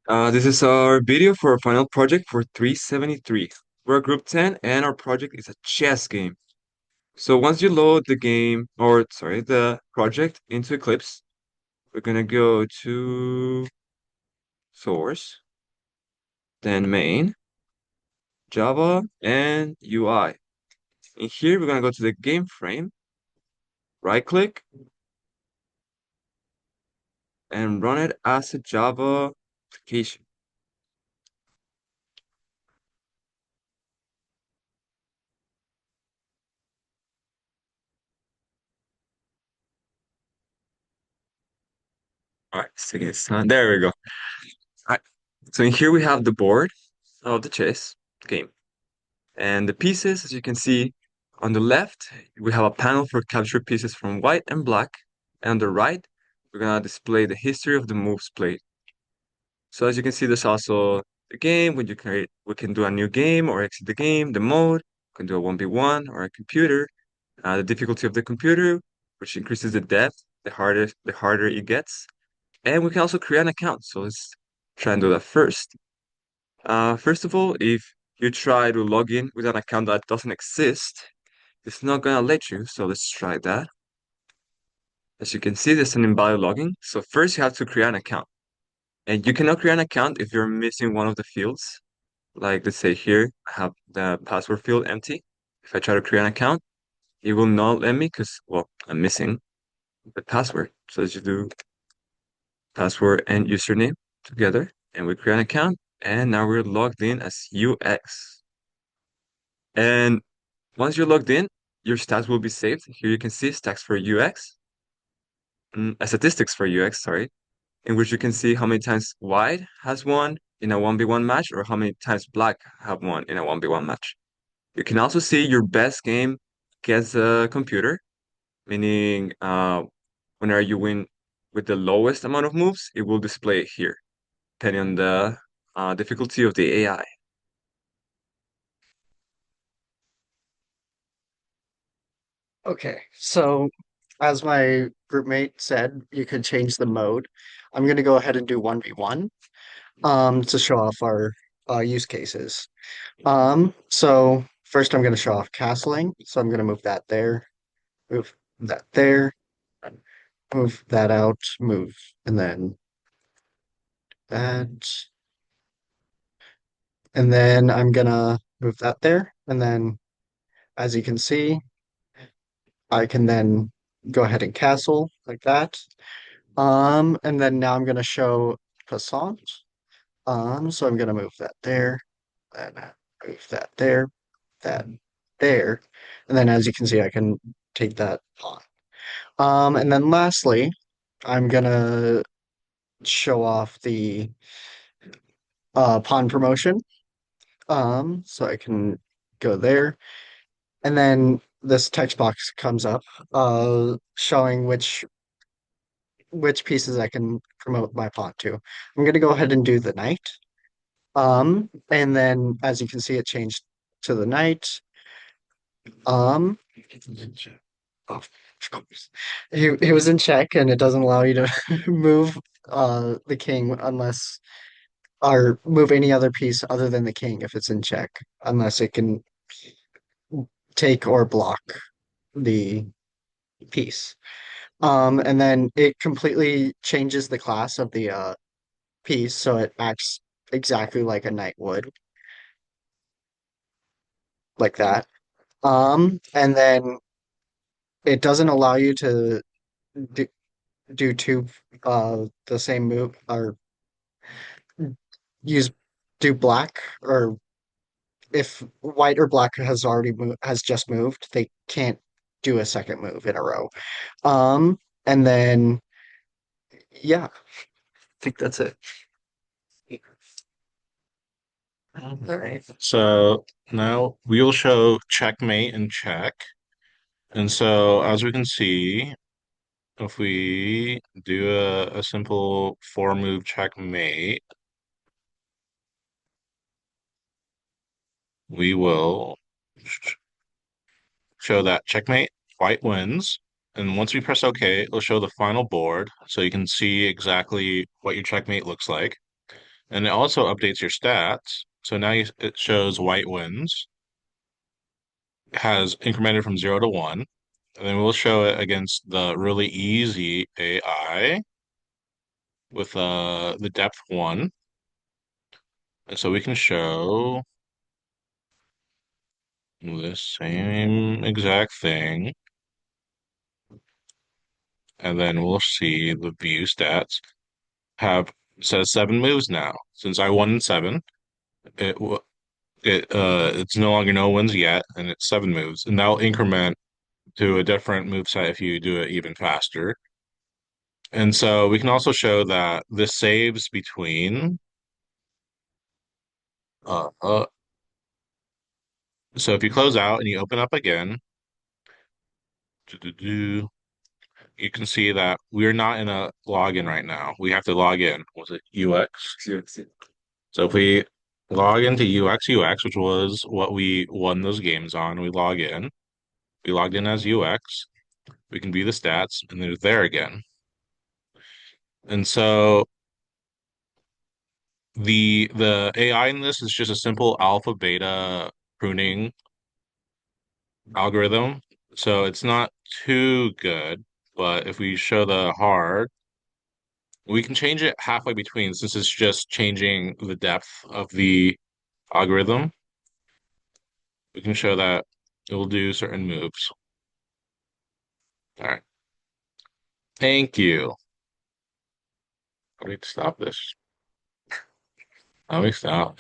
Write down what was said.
This is our video for our final project for 373. We're a group 10 and our project is a chess game. So once you load the game, or sorry, the project into Eclipse, we're gonna go to source, then main, Java, and UI. In here, we're gonna go to the game frame, right click, and run it as a Java application. All right, so there we go. All right, so in here we have the board of the chess game. And the pieces, as you can see on the left, we have a panel for capture pieces from white and black. And on the right, we're gonna display the history of the moves played. So as you can see, there's also the game, when you create, we can do a new game or exit the game, the mode, we can do a 1v1 or a computer, the difficulty of the computer, which increases the depth, the harder it gets. And we can also create an account. So let's try and do that first. First of all, if you try to log in with an account that doesn't exist, it's not gonna let you. So let's try that. As you can see, there's an invalid login. So first you have to create an account. And you cannot create an account if you're missing one of the fields. Like let's say here, I have the password field empty. If I try to create an account, it will not let me because, well, I'm missing the password. So let's just do password and username together. And we create an account. And now we're logged in as UX. And once you're logged in, your stats will be saved. Here you can see stats for UX, statistics for UX, sorry, in which you can see how many times white has won in a 1v1 match or how many times black have won in a 1v1 match. You can also see your best game against a computer, meaning whenever you win with the lowest amount of moves, it will display it here, depending on the difficulty of the AI. Okay, so as my group mate said, you could change the mode. I'm gonna go ahead and do 1v1 to show off our use cases. So first I'm gonna show off castling. So I'm gonna move that there, move that there, move that out, move, and then that, and then I'm gonna move that there, and then as you can see, I can then go ahead and castle like that. And then now I'm gonna show croissant. So I'm gonna move that there, then move that there, that there, and then as you can see, I can take that on. And then lastly, I'm gonna show off the pawn promotion. So I can go there, and then this text box comes up, showing which pieces I can promote my pawn to. I'm gonna go ahead and do the knight. And then as you can see, it changed to the knight. Um, oh, of course. He was in check and it doesn't allow you to move the king unless or move any other piece other than the king if it's in check, unless it can take or block the piece. And then it completely changes the class of the piece so it acts exactly like a knight would, like that. And then it doesn't allow you to do, do two the same move or use do black or if white or black has just moved, they can't do a second move in a row. And then yeah, I think that's it. All right. So now we'll show checkmate and check. And so as we can see, if we do a simple four move checkmate, we will show that checkmate, white wins. And once we press OK, it'll show the final board so you can see exactly what your checkmate looks like. And it also updates your stats. So now it shows white wins, has incremented from 0 to 1. And then we'll show it against the really easy AI with the depth 1. And so we can show the same exact thing. And then we'll see the view stats have says 7 moves now. Since I won in 7, it it's no longer no wins yet, and it's 7 moves. And that'll increment to a different move set if you do it even faster. And so we can also show that this saves between uh, uh so if you close out and you open up again, you can see that we're not in a login right now. We have to log in. Was it UX? So if we log into UX, which was what we won those games on, we log in. We logged in as UX. We can view the stats, and they're there again. And so the AI in this is just a simple alpha beta pruning algorithm. So it's not too good, but if we show the hard, we can change it halfway between since it's just changing the depth of the algorithm. We can show that it will do certain moves. All right. Thank you. I need to stop this. Let me stop.